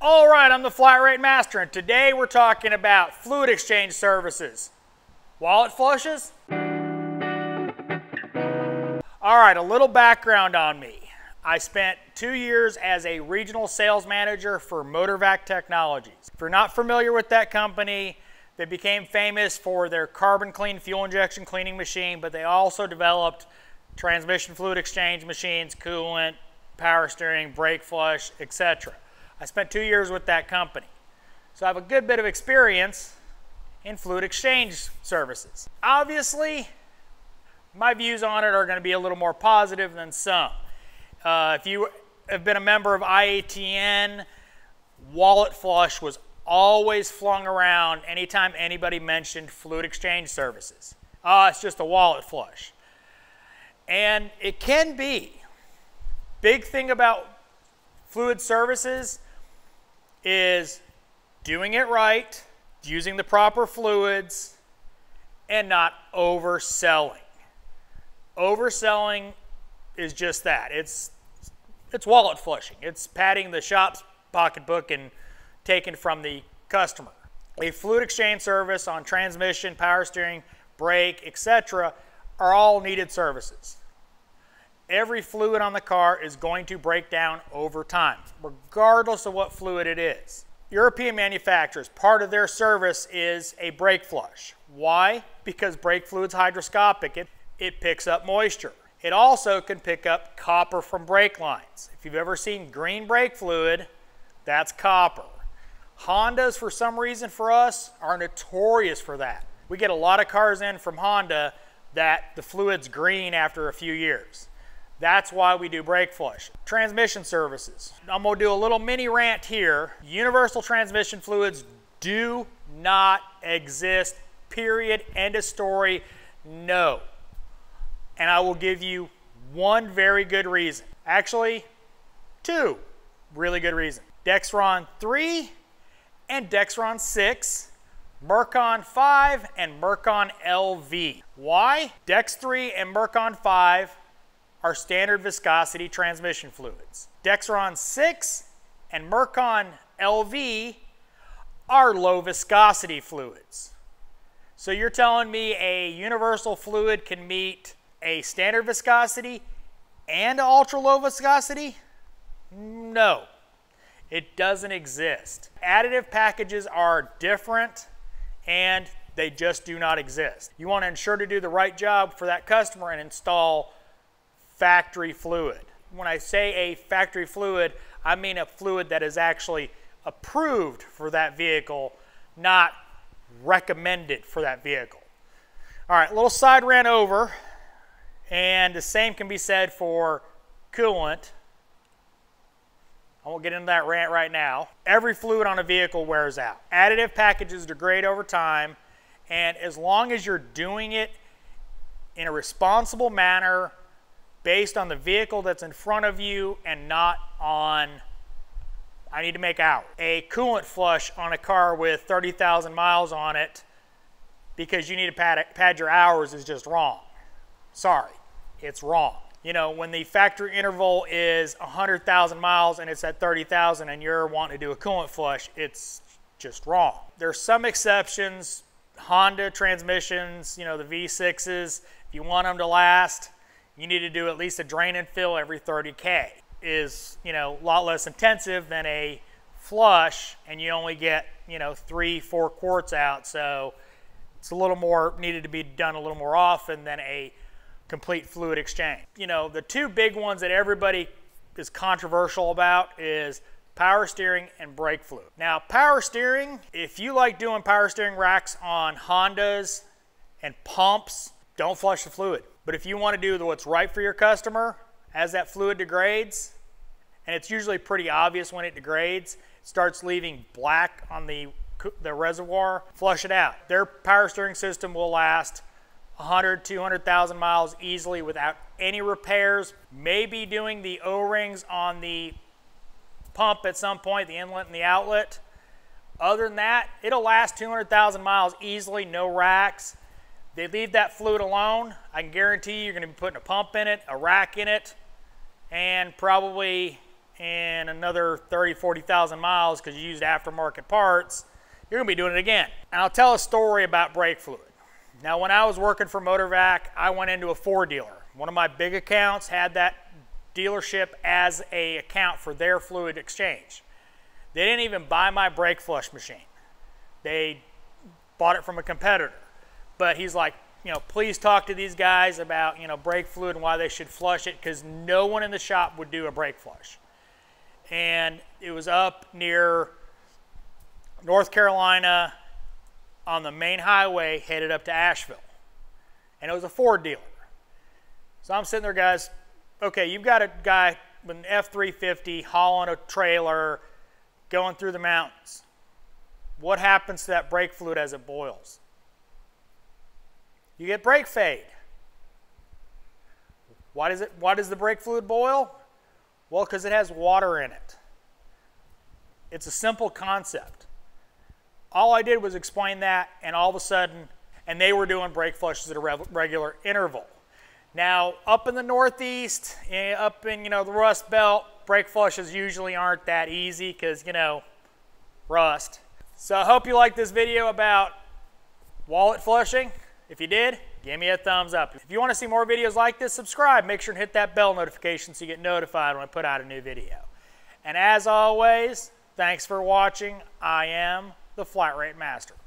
All right, I'm the Flat Rate Master, and today we're talking about fluid exchange services. Wallet flushes? All right, a little background on me. I spent 2 years as a regional sales manager for MotorVac Technologies. If you're not familiar with that company, they became famous for their carbon clean fuel injection cleaning machine, but they also developed transmission fluid exchange machines, coolant, power steering, brake flush, etc. I spent 2 years with that company. So I have a good bit of experience in fluid exchange services. Obviously, my views on it are going to be a little more positive than some. If you have been a member of IATN, wallet flush was always flung around anytime anybody mentioned fluid exchange services. It's just a wallet flush. And it can be. Big thing about fluid services is doing it right, using the proper fluids, and not overselling. Overselling is just that. It's wallet flushing. It's padding the shop's pocketbook and taken from the customer. A fluid exchange service on transmission, power steering, brake, etc. are all needed services. Every fluid on the car is going to break down over time, regardless of what fluid it is. European manufacturers, part of their service is a brake flush. Why? Because brake fluid's hydroscopic. It picks up moisture. It also can pick up copper from brake lines. If you've ever seen green brake fluid, that's copper. Hondas, for some reason for us, are notorious for that. We get a lot of cars in from Honda that the fluid's green after a few years. That's why we do brake flush. Transmission services. I'm going to do a little mini rant here. Universal transmission fluids do not exist, period, end of story, no. And I will give you one very good reason. Actually, two really good reasons. Dexron 3 and Dexron 6, Mercon 5 and Mercon LV. Why? Dex 3 and Mercon 5 are standard viscosity transmission fluids. Dexron 6 and Mercon LV are low viscosity fluids. So you're telling me a universal fluid can meet a standard viscosity and ultra low viscosity? No, it doesn't exist. Additive packages are different and they just do not exist. You want to ensure to do the right job for that customer and install factory fluid. When I say a factory fluid, I mean a fluid that is actually approved for that vehicle, not recommended for that vehicle. All right, a little side rant over, and the same can be said for coolant. I won't get into that rant right now. Every fluid on a vehicle wears out. Additive packages degrade over time, and as long as you're doing it in a responsible manner, based on the vehicle that's in front of you and not on, I need to make hours. A coolant flush on a car with 30,000 miles on it because you need to pad your hours is just wrong. Sorry, it's wrong. You know, when the factory interval is 100,000 miles and it's at 30,000 and you're wanting to do a coolant flush, it's just wrong. There's some exceptions. Honda transmissions, you know, the V6s, if you want them to last, you need to do at least a drain and fill every 30K. Is, you know, a lot less intensive than a flush, and you only get, you know, 3-4 quarts out. So it's a little more, needed to be done a little more often than a complete fluid exchange. You know, the two big ones that everybody is controversial about is power steering and brake fluid. Now, power steering, if you like doing power steering racks on Hondas and pumps, don't flush the fluid. But if you want to do what's right for your customer, as that fluid degrades, and it's usually pretty obvious when it degrades, it starts leaving black on the reservoir, flush it out. Their power steering system will last 100, 200,000 miles easily without any repairs. Maybe doing the O-rings on the pump at some point, the inlet and the outlet. Other than that, it'll last 200,000 miles easily, no racks. They leave that fluid alone, I can guarantee you're going to be putting a pump in it, a rack in it, and probably in another 30, 40,000 miles because you used aftermarket parts, you're going to be doing it again. And I'll tell a story about brake fluid. Now, when I was working for MotorVac, I went into a Ford dealer. One of my big accounts had that dealership as an account for their fluid exchange. They didn't even buy my brake flush machine. They bought it from a competitor. But he's like, you know, please talk to these guys about, you know, brake fluid and why they should flush it, because no one in the shop would do a brake flush. And it was up near North Carolina on the main highway headed up to Asheville. And it was a Ford dealer. So I'm sitting there, guys, okay, you've got a guy with an F-350 hauling a trailer going through the mountains. What happens to that brake fluid as it boils? You get brake fade. Why does the brake fluid boil? Well, because it has water in it. It's a simple concept. All I did was explain that, and all of a sudden, and they were doing brake flushes at a regular interval. Now, up in the Northeast, up in, you know, the Rust Belt, brake flushes usually aren't that easy because, you know, rust. So I hope you liked this video about wallet flushing. If you did, give me a thumbs up. If you want to see more videos like this, subscribe. Make sure and hit that bell notification so you get notified when I put out a new video. And as always, thanks for watching. I am the Flat Rate Master.